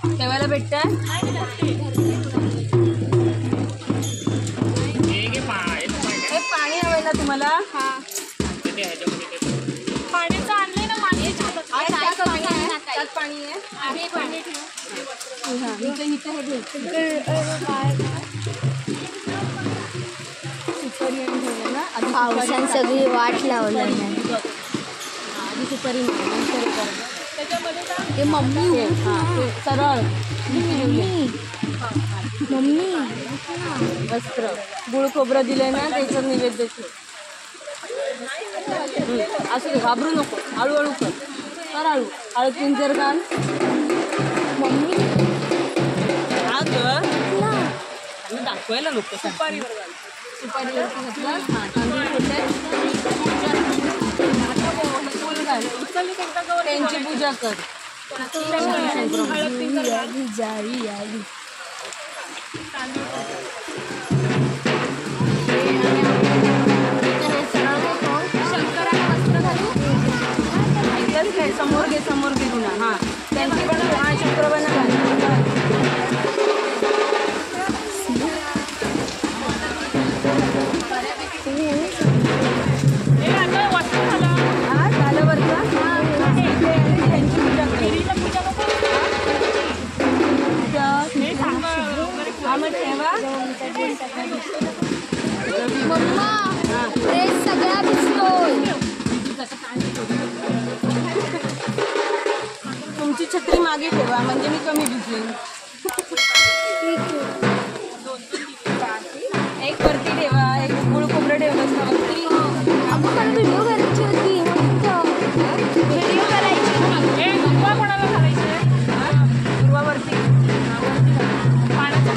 ठेवायला भेटतंय हे पाणी हवंय ना तुम्हाला? पाण्याचं आणलंय ना मागे त्यात पाणी आहे पावसाने सगळी वाट लावली आधी सुपारी ते मम्मी सरळ मम्मी वस्त्र गुळ खोबरं दिलंय ना त्याचं निवेद्य असं घाबरू नको हळूहळू कर हळू हळू पिंजर घाल मम्मी दाखवायला नको सुपारीवरती घातलं तांदूळ त्यांची पूजा कर समोर घे गुन्हा हा त्यांची पण शुक्रवार मम्मा ड्रेस सगळा भिजतोय तुमची छत्री मागे ठेवा म्हणजे मी कमी भिजले एक वरती ठेवा एक गुळ खोबरं ठेवलं वरती आपण मला व्हिडिओ करायची होती व्हिडिओ करायची कोणाला घालायचं पूर्वावरती पाण्याच्या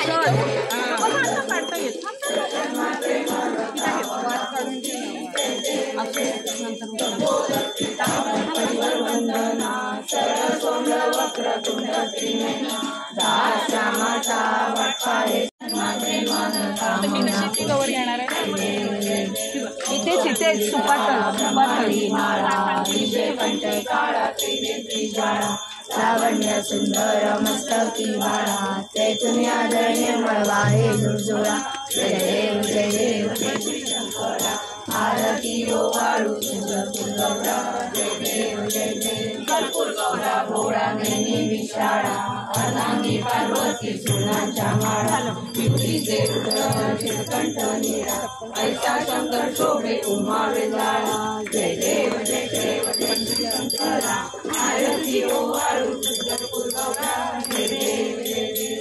काढता येत गवर येणार आहे इथे सुपातळ लावण्य सुंदर मस्तकी बाळा चैतन्य आदरण्य मळवा हे दुर्जोळा जय देव जय देव जय श्री शंकरा आरती ओवाळू तुळजापूर गौरा जय देव जय देव कर्पूर गौरा भोळा नेहमी विशाळा अर्धांगी पार्वती सुनांच्या माळा विभूतीचे रुद्र शिरकंठ नीरा ऐसा शंकर शोभे उमावे जाळा जय देव जय देव जय श्री शंकरा आरती ओवाळू तुळजापूर गौरा जय देव जय देव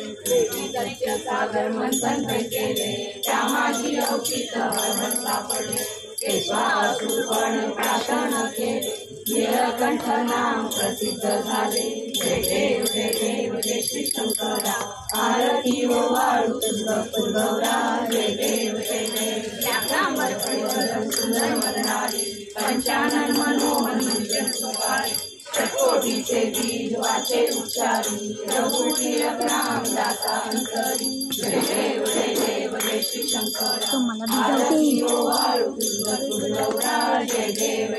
सागर मंथन केले त्या माझी औचित हरण सापडले केशवासुपण प्राशन केले नीलकंठ नाम प्रसिद्ध झाले जय देव जय श्री शंकरा आरती ओवाळू तुळजापूर गौरा जय देव जय देव सुंदर मदनारी पंचानन मनोहन सुपारी कोटीचे बीज वाचे उच्चारी रघुटी राम दाता अंतरी जय देव जय श्री शंकर आरती ओवाळू तुळजापूर गौरा जय देव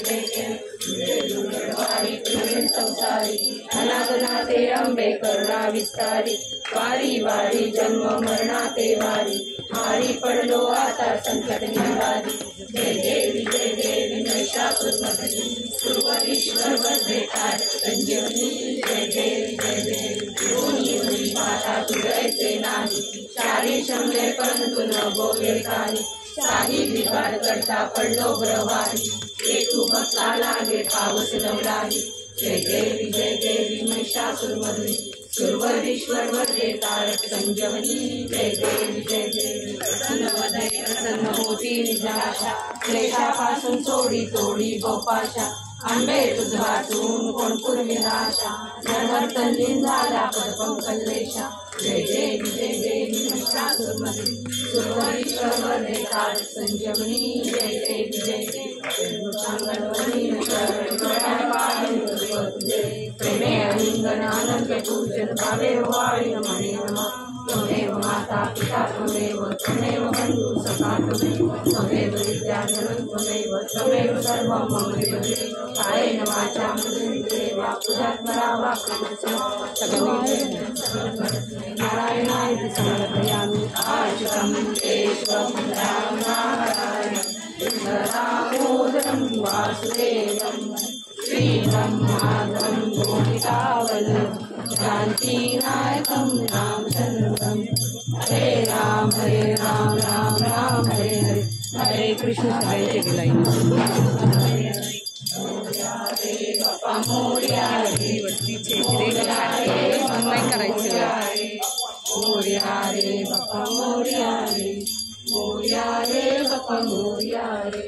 संसारी अनाथनाथे अंबे करुणा विस्तारी वारी वारी जन्म मरणाते वारी हारी पडलो आता संकट निवारी जय देवी महिषासुरमर्दिनी सुरवरीश्वर वरदे संजीवनी जय देवी दोन्ही भाषा तुझे नाही चारी शंभे परंतु न बोले काही सारी बिघाड करता पडलो ब्रवारी तू भक्ता लागे पावस लवलाही जय देवी महिषासुरमर्दिनी सुरवरीश्वर वरदे तारक संजीवनी जय देवी प्रसन्न होती निजाशा क्लेशापासून सोडी तोडी गोपाशा आंबे तुझ वाचून कोण पूर्वी नाशा नरहर तल्लीन झाला पदपंकलेशा जय देवी महिषासुरमर्दिनी सुरवरीश्वर वरदे तारक संजीवनी जय देवी प्रेमे अलिंगन अनंत पूजन भावे वाळी नमने नमः त्वमेव माता पिता त्वमेव बंधु सखा त्वमेव विद्याधरं त्वमेव सर्वं मम देवे कायेन वाचा मनेन वा पुजात्मना वा नारायणाय समर्पयामि आशिकं केशवं राम नारायण दामोदरं वासुदेवं श्रीब्रह्मादं गोपिकावल्लभं शान्तिनायकं रामचन्द्रं हरे राम राम राम हरे हरे हरे कृष्ण हरे मोरया रे बाप्पा मोरया रे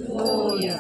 मोरया